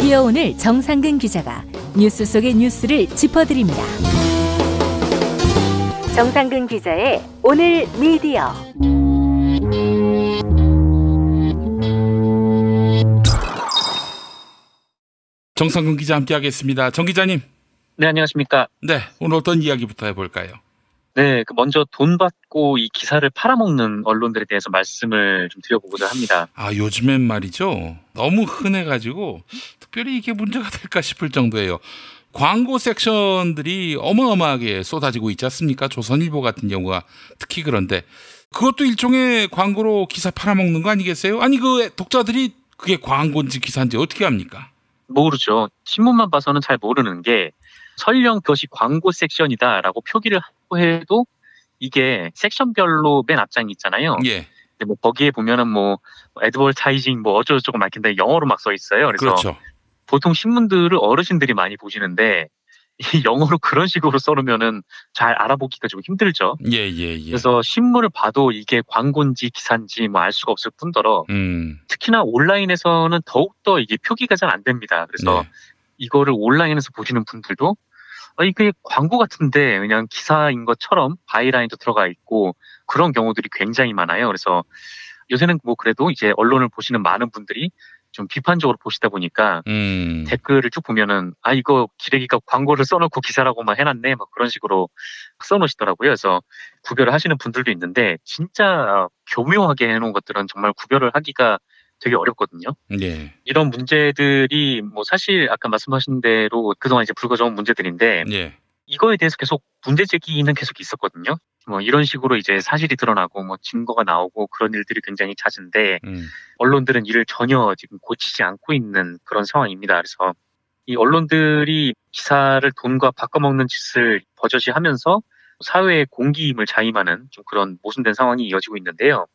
미디어 오늘 정상근 기자가 뉴스 속의 뉴스를 짚어드립니다. 정상근 기자의 오늘 미디어. 정상근 기자 함께하겠습니다. 정 기자님. 네, 안녕하십니까. 네, 오늘 어떤 이야기부터 해볼까요? 네, 먼저 돈 받고 이 기사를 팔아먹는 언론들에 대해서 말씀을 좀 드려보고자 합니다. 요즘엔 말이죠. 너무 흔해가지고 특별히 이게 문제가 될까 싶을 정도예요. 광고 섹션들이 어마어마하게 쏟아지고 있지 않습니까? 조선일보 같은 경우가 특히 그런데 그것도 일종의 광고로 기사 팔아먹는 거 아니겠어요? 아니 그 독자들이 그게 광고인지 기사인지 어떻게 합니까? 모르죠. 신문만 봐서는 잘 모르는 게 설령 그것이 광고 섹션이다라고 표기를 하고 해도 이게 섹션별로 맨 앞장이 있잖아요. 예. 근데 뭐 거기에 보면은 뭐 애드버타이징 뭐 어쩌고저쩌고 막 있는데 영어로 막 써 있어요. 그래서 그렇죠. 보통 신문들을 어르신들이 많이 보시는데 이 영어로 그런 식으로 써놓으면은 잘 알아보기가 좀 힘들죠. 예. 그래서 신문을 봐도 이게 광고인지 기사인지 뭐 알 수가 없을 뿐더러 특히나 온라인에서는 더욱더 이게 표기가 잘 안 됩니다. 그래서 네. 이거를 온라인에서 보시는 분들도 이게 광고 같은데 그냥 기사인 것처럼 바이라인도 들어가 있고 그런 경우들이 굉장히 많아요. 그래서 요새는 뭐 그래도 이제 언론을 보시는 많은 분들이 좀 비판적으로 보시다 보니까 댓글을 쭉 보면은 이거 기레기가 광고를 써놓고 기사라고만 해놨네 막 그런 식으로 써놓으시더라고요. 그래서 구별을 하시는 분들도 있는데 진짜 교묘하게 해놓은 것들은 정말 구별을 하기가 되게 어렵거든요. 예. 이런 문제들이 뭐 사실 아까 말씀하신 대로 그동안 이제 불거져온 문제들인데 예. 이거에 대해서 계속 문제 제기는 계속 있었거든요. 뭐 이런 식으로 이제 사실이 드러나고 뭐 증거가 나오고 그런 일들이 굉장히 잦은데 언론들은 이를 전혀 지금 고치지 않고 있는 그런 상황입니다. 그래서 이 언론들이 기사를 돈과 바꿔먹는 짓을 버젓이 하면서 사회의 공기임을 자임하는 좀 그런 모순된 상황이 이어지고 있는데요.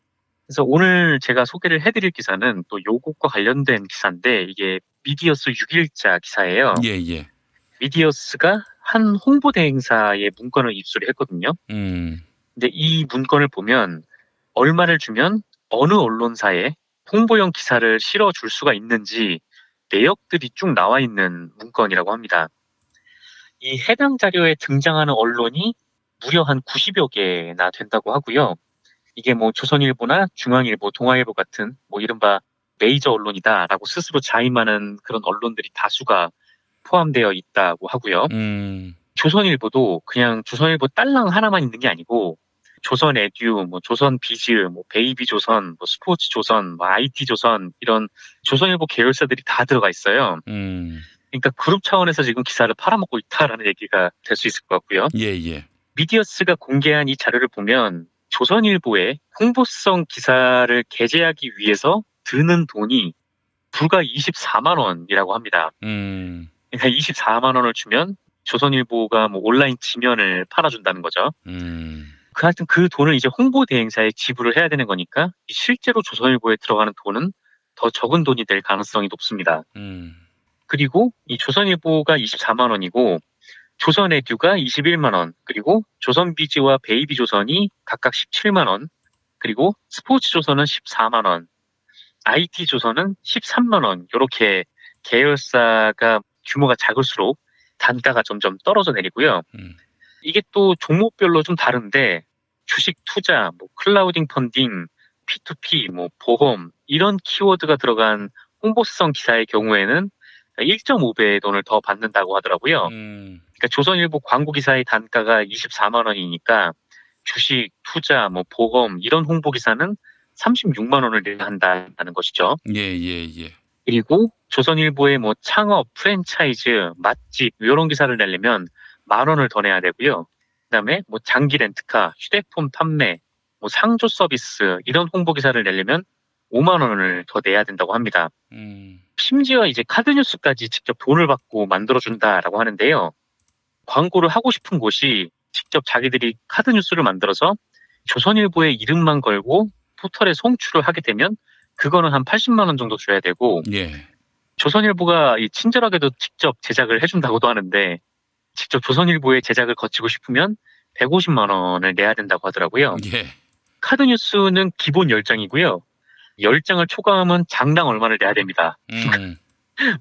그래서 오늘 제가 소개를 해드릴 기사는 또 요것과 관련된 기사인데 이게 미디어스 6일자 기사예요. 예. 미디어스가 한 홍보대 행사에 문건을 입수를 했거든요. 근데 이 문건을 보면 얼마를 주면 어느 언론사에 홍보용 기사를 실어줄 수가 있는지 내역들이 쭉 나와 있는 문건이라고 합니다. 이 해당 자료에 등장하는 언론이 무려 한 90여 개나 된다고 하고요. 이게 뭐 조선일보나 중앙일보, 동아일보 같은 뭐 이른바 메이저 언론이다라고 스스로 자임하는 그런 언론들이 다수가 포함되어 있다고 하고요. 조선일보도 그냥 조선일보 딸랑 하나만 있는 게 아니고 조선에듀, 뭐 조선비즈, 뭐 베이비조선, 뭐 스포츠조선, 뭐 IT조선 이런 조선일보 계열사들이 다 들어가 있어요. 그러니까 그룹 차원에서 지금 기사를 팔아먹고 있다라는 얘기가 될 수 있을 것 같고요. 예. 미디어스가 공개한 이 자료를 보면 조선일보에 홍보성 기사를 게재하기 위해서 드는 돈이 불과 24만 원이라고 합니다. 그러니까 24만 원을 주면 조선일보가 뭐 온라인 지면을 팔아준다는 거죠. 하여튼 그 돈을 이제 홍보 대행사에 지불을 해야 되는 거니까 실제로 조선일보에 들어가는 돈은 더 적은 돈이 될 가능성이 높습니다. 그리고 이 조선일보가 24만 원이고 조선에듀가 21만 원, 그리고 조선비즈와 베이비조선이 각각 17만 원, 그리고 스포츠조선은 14만 원, IT조선은 13만 원 이렇게 계열사가 규모가 작을수록 단가가 점점 떨어져 내리고요. 이게 또 종목별로 좀 다른데 주식 투자, 뭐 클라우딩 펀딩, P2P, 뭐 보험 이런 키워드가 들어간 홍보성 기사의 경우에는 1.5배의 돈을 더 받는다고 하더라고요. 그러니까 조선일보 광고 기사의 단가가 24만 원이니까 주식, 투자, 뭐 보험 이런 홍보 기사는 36만 원을 내야 한다는 것이죠. 예. 그리고 조선일보의 뭐 창업, 프랜차이즈, 맛집 이런 기사를 내려면 10,000원을 더 내야 되고요. 그다음에 뭐 장기 렌트카, 휴대폰 판매, 뭐 상조 서비스 이런 홍보 기사를 내려면 5만 원을 더 내야 된다고 합니다. 심지어 이제 카드뉴스까지 직접 돈을 받고 만들어준다라고 하는데요. 광고를 하고 싶은 곳이 직접 자기들이 카드뉴스를 만들어서 조선일보의 이름만 걸고 포털에 송출을 하게 되면 그거는 한 80만 원 정도 줘야 되고 예. 조선일보가 친절하게도 직접 제작을 해준다고도 하는데 직접 조선일보의 제작을 거치고 싶으면 150만 원을 내야 된다고 하더라고요. 예. 카드뉴스는 기본 10장이고요. 10장을 초과하면 장당 얼마를 내야 됩니다.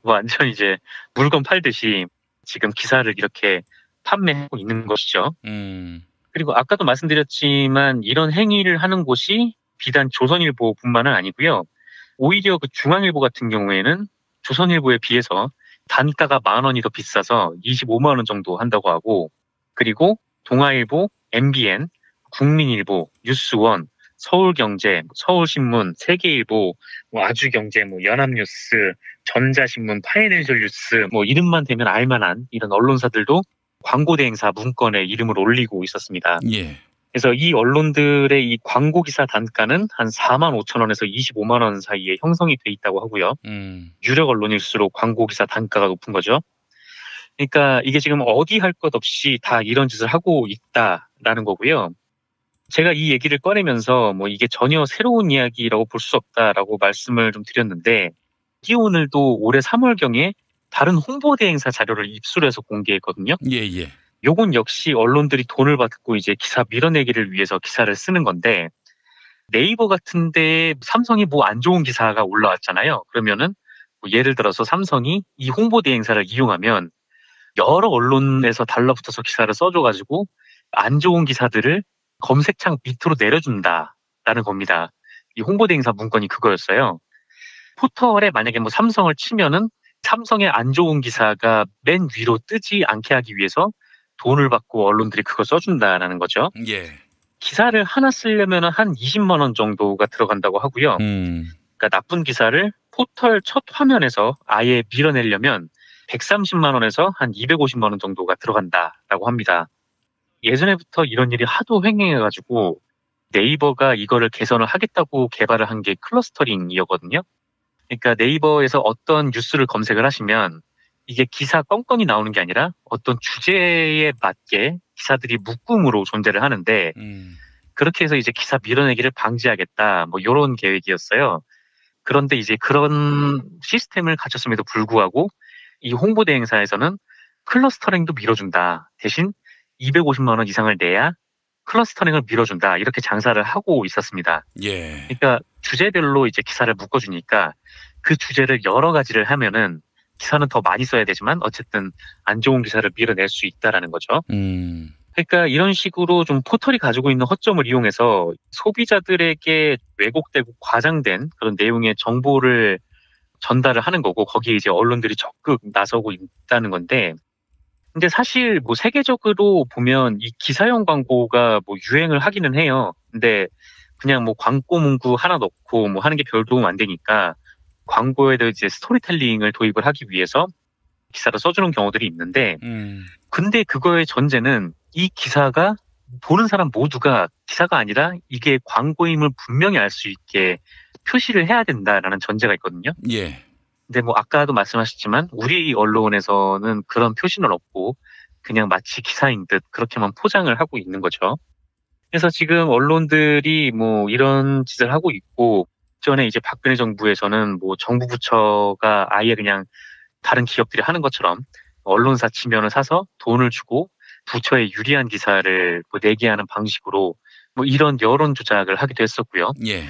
완전 이제 물건 팔듯이 지금 기사를 이렇게 판매하고 있는 것이죠. 그리고 아까도 말씀드렸지만 이런 행위를 하는 곳이 비단 조선일보뿐만은 아니고요. 오히려 그 중앙일보 같은 경우에는 조선일보에 비해서 단가가 10,000원이 더 비싸서 25만 원 정도 한다고 하고, 그리고 동아일보, MBN, 국민일보, 뉴스원, 서울경제, 서울신문, 세계일보, 뭐 아주경제, 뭐 연합뉴스, 전자신문, 파이낸셜뉴스, 뭐 이름만 대면 알만한 이런 언론사들도 광고 대행사 문건에 이름을 올리고 있었습니다. 예. 그래서 이 언론들의 이 광고 기사 단가는 한 45,000원에서 25만 원 사이에 형성이 돼 있다고 하고요. 유력 언론일수록 광고 기사 단가가 높은 거죠. 그러니까 이게 지금 어디 할 것 없이 다 이런 짓을 하고 있다라는 거고요. 제가 이 얘기를 꺼내면서 뭐 이게 전혀 새로운 이야기라고 볼 수 없다라고 말씀을 좀 드렸는데, 오늘도 올해 3월경에 다른 홍보대 행사 자료를 입수해서 공개했거든요. 예. 요건 역시 언론들이 돈을 받고 이제 기사 밀어내기를 위해서 기사를 쓰는 건데, 네이버 같은 데 삼성이 뭐 안 좋은 기사가 올라왔잖아요. 그러면은 뭐 예를 들어서 삼성이 이 홍보대 행사를 이용하면 여러 언론에서 달라붙어서 기사를 써줘가지고 안 좋은 기사들을 검색창 밑으로 내려준다라는 겁니다. 이 홍보대 행사 문건이 그거였어요. 포털에 만약에 뭐 삼성을 치면은 삼성의 안 좋은 기사가 맨 위로 뜨지 않게 하기 위해서 돈을 받고 언론들이 그거 써준다라는 거죠. 예. 기사를 하나 쓰려면 한 20만 원 정도가 들어간다고 하고요. 그러니까 나쁜 기사를 포털 첫 화면에서 아예 밀어내려면 130만 원에서 한 250만 원 정도가 들어간다라고 합니다. 예전에부터 이런 일이 하도 횡행해가지고 네이버가 이거를 개선을 하겠다고 개발을 한 게 클러스터링이었거든요. 그러니까 네이버에서 어떤 뉴스를 검색을 하시면 이게 기사 건건이 나오는 게 아니라 어떤 주제에 맞게 기사들이 묶음으로 존재를 하는데, 그렇게 해서 이제 기사 밀어내기를 방지하겠다, 뭐 이런 계획이었어요. 그런데 이제 그런 시스템을 갖췄음에도 불구하고 이 홍보대 행사에서는 클러스터링도 밀어준다, 대신 250만 원 이상을 내야 클러스터링을 밀어준다, 이렇게 장사를 하고 있었습니다. 예. 그러니까 주제별로 이제 기사를 묶어주니까 그 주제를 여러 가지를 하면은 기사는 더 많이 써야 되지만 어쨌든 안 좋은 기사를 밀어낼 수 있다라는 거죠. 그러니까 이런 식으로 좀 포털이 가지고 있는 허점을 이용해서 소비자들에게 왜곡되고 과장된 그런 내용의 정보를 전달을 하는 거고, 거기에 이제 언론들이 적극 나서고 있다는 건데, 근데 사실 뭐 세계적으로 보면 이 기사형 광고가 뭐 유행을 하기는 해요. 근데 그냥 뭐 광고 문구 하나 넣고 뭐 하는 게 별 도움 안 되니까 광고에도 이제 스토리텔링을 도입을 하기 위해서 기사를 써주는 경우들이 있는데, 근데 그거의 전제는 이 기사가 보는 사람 모두가 기사가 아니라 이게 광고임을 분명히 알 수 있게 표시를 해야 된다라는 전제가 있거든요. 예. 근데 뭐 아까도 말씀하셨지만 우리 언론에서는 그런 표시는 없고 그냥 마치 기사인 듯 그렇게만 포장을 하고 있는 거죠. 그래서 지금 언론들이 뭐 이런 짓을 하고 있고, 전에 이제 박근혜 정부에서는 뭐 정부 부처가 아예 그냥 다른 기업들이 하는 것처럼 언론사 지면을 사서 돈을 주고 부처에 유리한 기사를 뭐 내게 하는 방식으로 뭐 이런 여론 조작을 하기도 했었고요. 예.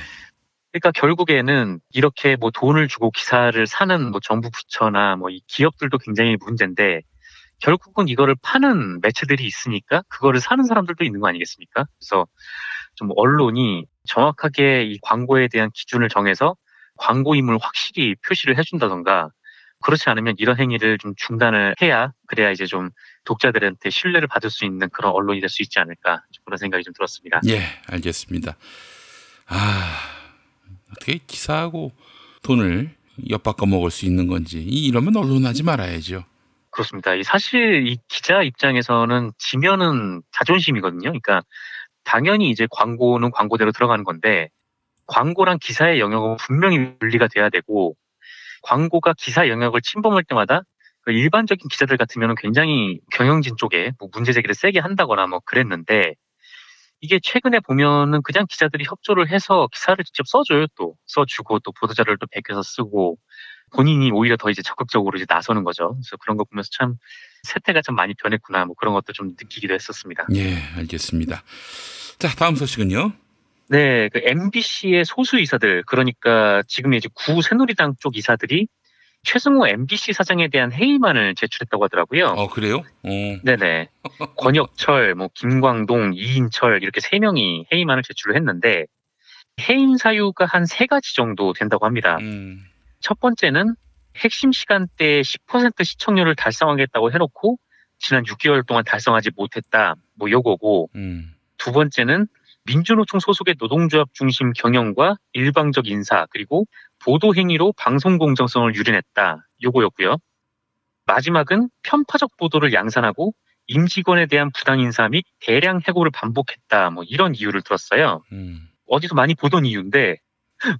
그러니까 결국에는 이렇게 뭐 돈을 주고 기사를 사는 뭐 정부 부처나 뭐 이 기업들도 굉장히 문제인데, 결국은 이거를 파는 매체들이 있으니까 그거를 사는 사람들도 있는 거 아니겠습니까? 그래서 좀 언론이 정확하게 이 광고에 대한 기준을 정해서 광고임을 확실히 표시를 해준다던가, 그렇지 않으면 이런 행위를 좀 중단을 해야, 그래야 이제 좀 독자들한테 신뢰를 받을 수 있는 그런 언론이 될 수 있지 않을까, 그런 생각이 좀 들었습니다. 예, 알겠습니다. 어떻게 기사하고 돈을 엿바꿔 먹을 수 있는 건지, 이러면 언론하지 말아야죠. 그렇습니다. 사실 이 기자 입장에서는 지면은 자존심이거든요. 그러니까 당연히 이제 광고는 광고대로 들어가는 건데, 광고랑 기사의 영역은 분명히 분리가 돼야 되고, 광고가 기사 영역을 침범할 때마다 그 일반적인 기자들 같으면 굉장히 경영진 쪽에 뭐 문제 제기를 세게 한다거나 뭐 그랬는데, 이게 최근에 보면은 그냥 기자들이 협조를 해서 기사를 직접 써줘요. 또 써주고 또 보도자료를 또 베껴서 쓰고, 본인이 오히려 더 이제 적극적으로 이제 나서는 거죠. 그래서 그런 거 보면서 참 세태가 좀 많이 변했구나, 뭐 그런 것도 좀 느끼기도 했었습니다. 예, 알겠습니다. 자, 다음 소식은요. 네, 그 MBC의 소수 이사들, 그러니까 지금 이제 구 새누리당 쪽 이사들이 최승호 MBC 사장에 대한 해임안을 제출했다고 하더라고요. 그래요? 네네. 권혁철, 김광동, 이인철 이렇게 3명이 해임안을 제출을 했는데 해임 사유가 한 3가지 정도 된다고 합니다. 첫 번째는 핵심 시간대에 10% 시청률을 달성하겠다고 해놓고 지난 6개월 동안 달성하지 못했다. 요거고 두 번째는 민주노총 소속의 노동조합 중심 경영과 일방적 인사 그리고 보도 행위로 방송 공정성을 유린했다. 요거였고요. 마지막은 편파적 보도를 양산하고 임직원에 대한 부당 인사 및 대량 해고를 반복했다. 이런 이유를 들었어요. 어디서 많이 보던 이유인데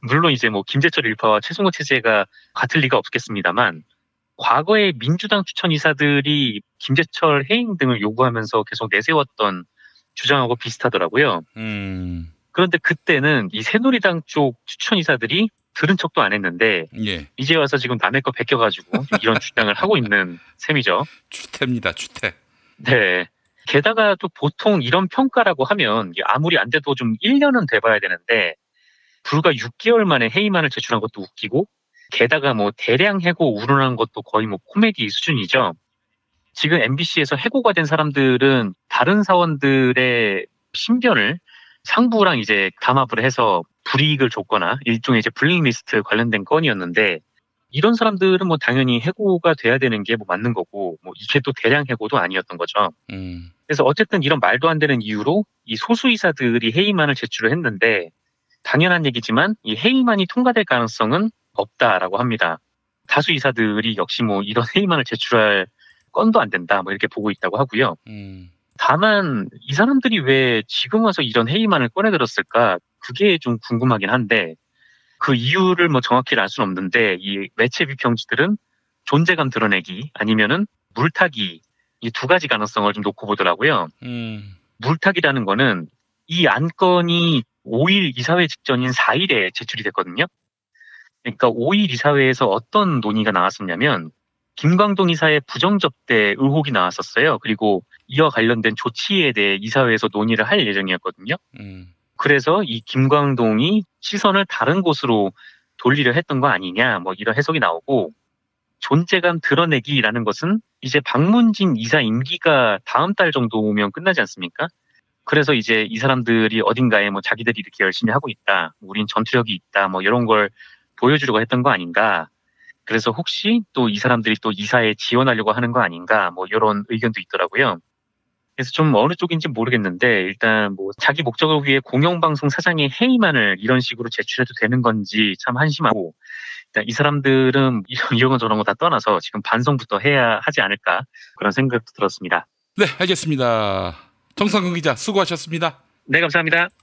물론 이제 김재철 일파와 최승호 체제가 같을 리가 없겠습니다만 과거에 민주당 추천 이사들이 김재철 해임 등을 요구하면서 계속 내세웠던 주장하고 비슷하더라고요. 그런데 그때는 이 새누리당 쪽 추천 이사들이 들은 척도 안 했는데 이제 와서 지금 남의 거 베껴가지고 이런 주장을 하고 있는 셈이죠. 추태입니다. 추태. 네. 게다가 또 보통 이런 평가라고 하면 아무리 안 돼도 좀 1년은 돼봐야 되는데 불과 6개월 만에 해임안을 제출한 것도 웃기고 게다가 대량 해고 우려난 것도 거의 코미디 수준이죠. 지금 MBC에서 해고가 된 사람들은 다른 사원들의 신변을 상부랑 이제 담합을 해서 불이익을 줬거나 일종의 이제 블랙리스트 관련된 건이었는데 이런 사람들은 당연히 해고가 돼야 되는 게 맞는 거고 이게 또 대량 해고도 아니었던 거죠. 그래서 어쨌든 이런 말도 안 되는 이유로 이 소수이사들이 해임안을 제출을 했는데 당연한 얘기지만 이 해임안이 통과될 가능성은 없다라고 합니다. 다수 이사들이 역시 이런 해임안을 제출할 건도 안 된다 이렇게 보고 있다고 하고요. 다만 이 사람들이 왜 지금 와서 이런 해임안을 꺼내들었을까 그게 좀 궁금하긴 한데 그 이유를 정확히 알 수는 없는데 이 매체 비평지들은 존재감 드러내기 아니면은 물타기 이 2가지 가능성을 좀 놓고 보더라고요. 물타기라는 거는 이 안건이 5일 이사회 직전인 4일에 제출이 됐거든요. 그러니까 5일 이사회에서 어떤 논의가 나왔었냐면 김광동 이사의 부정접대 의혹이 나왔었어요. 그리고 이와 관련된 조치에 대해 이사회에서 논의를 할 예정이었거든요. 그래서 이 김광동이 시선을 다른 곳으로 돌리려 했던 거 아니냐 이런 해석이 나오고 존재감 드러내기라는 것은 이제 박문진 이사 임기가 다음 달 정도 오면 끝나지 않습니까? 그래서 이제 이 사람들이 어딘가에 자기들이 이렇게 열심히 하고 있다. 우린 전투력이 있다. 이런 걸 보여주려고 했던 거 아닌가. 그래서 혹시 또 이 사람들이 또 이사에 지원하려고 하는 거 아닌가. 이런 의견도 있더라고요. 그래서 좀 어느 쪽인지 모르겠는데 일단 자기 목적을 위해 공영방송 사장의 해임안을 이런 식으로 제출해도 되는 건지 참 한심하고 일단 이 사람들은 이런 거 저런 거 다 떠나서 지금 반성부터 해야 하지 않을까 그런 생각도 들었습니다. 네, 알겠습니다. 정상근 기자 수고하셨습니다. 네, 감사합니다.